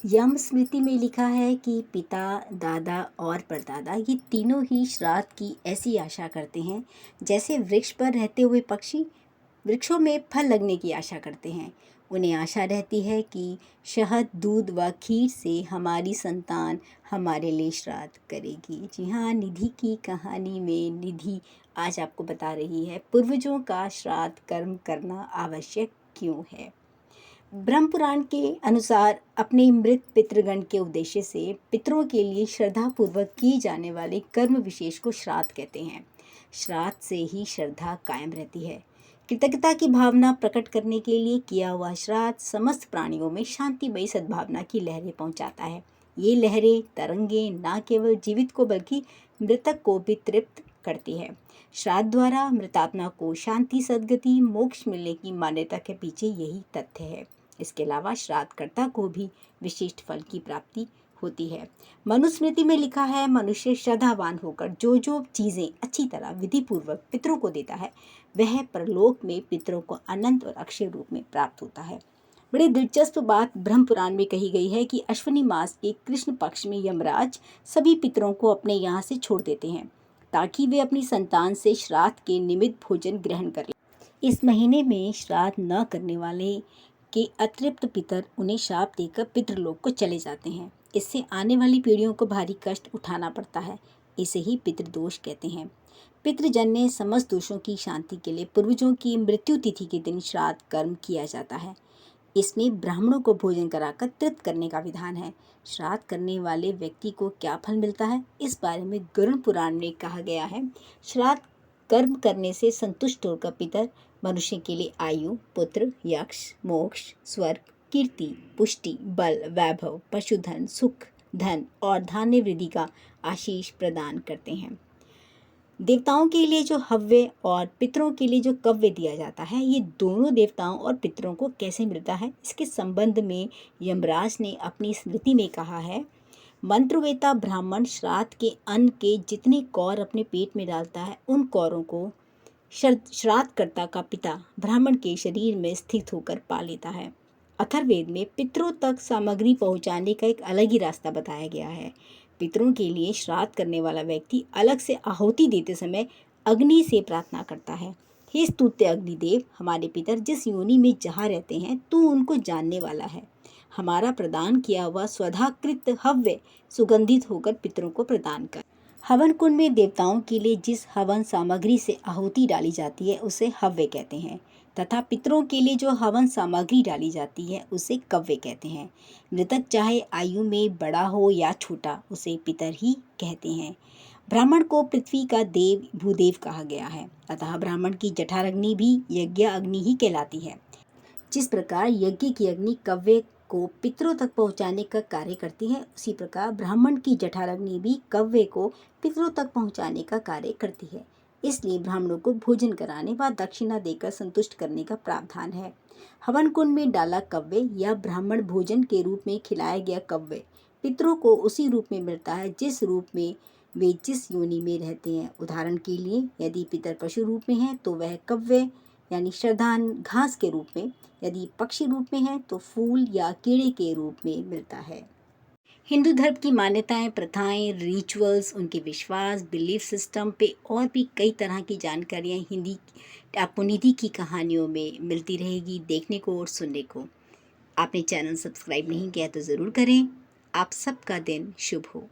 यम स्मृति में लिखा है कि पिता, दादा और परदादा ये तीनों ही श्राद्ध की ऐसी आशा करते हैं जैसे वृक्ष पर रहते हुए पक्षी वृक्षों में फल लगने की आशा करते हैं। उन्हें आशा रहती है कि शहद, दूध व खीर से हमारी संतान हमारे लिए श्राद्ध करेगी। जी हाँ, निधि की कहानी में निधि आज आपको बता रही है पूर्वजों का श्राद्ध कर्म करना आवश्यक क्यों है। ब्रह्म पुराण के अनुसार अपने मृत पितृगण के उद्देश्य से पितरों के लिए श्रद्धा पूर्वक किए जाने वाले कर्म विशेष को श्राद्ध कहते हैं। श्राद्ध से ही श्रद्धा कायम रहती है। कृतज्ञता की भावना प्रकट करने के लिए किया हुआ श्राद्ध समस्त प्राणियों में शांतिमयी सद्भावना की लहरें पहुंचाता है। ये लहरें, तरंगे न केवल जीवित को बल्कि मृतक को भी तृप्त करती है। श्राद्ध द्वारा मृतात्मा को शांति, सद्गति, मोक्ष मिलने की मान्यता के पीछे यही तथ्य है। इसके अलावा श्राद्धकर्ता को भी विशिष्ट फल की प्राप्ति होती है। मनुस्मृति में लिखा है, मनुष्य श्रद्धावान होकर जो जो चीज़ें अच्छी तरह विधि पूर्वक पितरों को देता है वह परलोक में पितरों को अनंत और अक्षय रूप में प्राप्त होता है। बड़ी दिलचस्प बात ब्रह्म पुराण में कही गई है कि अश्विनी मास के कृष्ण पक्ष में यमराज सभी पितरों को अपने यहाँ से छोड़ देते हैं ताकि वे अपनी संतान से श्राद्ध के निमित्त भोजन ग्रहण करें। इस महीने में श्राद्ध न करने वाले के अतृप्त पितर उन्हें शाप देकर पितृलोक को चले जाते हैं। इससे आने वाली पीढ़ियों को भारी कष्ट उठाना पड़ता है। इसे ही पितृदोष कहते हैं। पितृजन्य समस्त दोषों की शांति के लिए पूर्वजों की मृत्यु तिथि के दिन श्राद्ध कर्म किया जाता है। इसमें ब्राह्मणों को भोजन कराकर तृप्त करने का विधान है। श्राद्ध करने वाले व्यक्ति को क्या फल मिलता है, इस बारे में गरुड़ पुराण में कहा गया है। श्राद्ध कर्म करने से संतुष्ट होकर पितर मनुष्य के लिए आयु, पुत्र, यक्ष, मोक्ष, स्वर्ग, कीर्ति, पुष्टि, बल, वैभव, पशुधन, सुख, धन और धान्य वृद्धि का आशीष प्रदान करते हैं। देवताओं के लिए जो हव्य और पितरों के लिए जो कव्य दिया जाता है, ये दोनों देवताओं और पितरों को कैसे मिलता है, इसके संबंध में यमराज ने अपनी स्मृति में कहा है, मंत्रवेता ब्राह्मण श्राद्ध के अन्न के जितने कौर अपने पेट में डालता है उन कौरों को श्राद्धकर्ता का पिता ब्राह्मण के शरीर में स्थित होकर पा लेता है। अथर्ववेद में पितरों तक सामग्री पहुंचाने का एक अलग ही रास्ता बताया गया है। पितरों के लिए श्राद्ध करने वाला व्यक्ति अलग से आहुति देते समय अग्नि से प्रार्थना करता है, हे स्तुत्य अग्निदेव, हमारे पितर जिस योनि में जहाँ रहते हैं तू उनको जानने वाला है। हमारा प्रदान किया हुआ स्वधाकृत हव्य सुगंधित होकर पितरों को प्रदान कर। हवन कुंड में देवताओं के लिए जिस हवन सामग्री से आहुति डाली जाती है उसे हव्य कहते हैं तथा पितरों के लिए जो हवन सामग्री डाली जाती है उसे कव्य कहते हैं। मृतक चाहे आयु में बड़ा हो या छोटा, उसे पितर ही कहते हैं। ब्राह्मण को पृथ्वी का देव भूदेव कहा गया है, अतः ब्राह्मण की जठराग्नि भी यज्ञ अग्नि ही कहलाती है। जिस प्रकार यज्ञ की अग्नि कव्य को पितरों तक पहुंचाने का कार्य करती है, उसी प्रकार ब्राह्मण की जठराग्नि भी कव्य को पितरों तक पहुंचाने का कार्य करती है। इसलिए ब्राह्मणों को भोजन कराने व दक्षिणा देकर संतुष्ट करने का प्रावधान है। हवन कुंड में डाला कव्य या ब्राह्मण भोजन के रूप में खिलाया गया कव्य पितरों को उसी रूप में मिलता है जिस रूप में वे जिस योनि में रहते हैं। उदाहरण के लिए, यदि पितर पशु रूप में है तो वह कव्य यानी श्रद्धान घास के रूप में, यदि पक्षी रूप में है तो फूल या कीड़े के रूप में मिलता है। हिंदू धर्म की मान्यताएं, प्रथाएं, रिचुअल्स, उनके विश्वास, बिलीफ सिस्टम पे और भी कई तरह की जानकारियां हिंदी आपको निधि की कहानियों में मिलती रहेगी देखने को और सुनने को। आपने चैनल सब्सक्राइब नहीं किया तो ज़रूर करें। आप सबका दिन शुभ हो।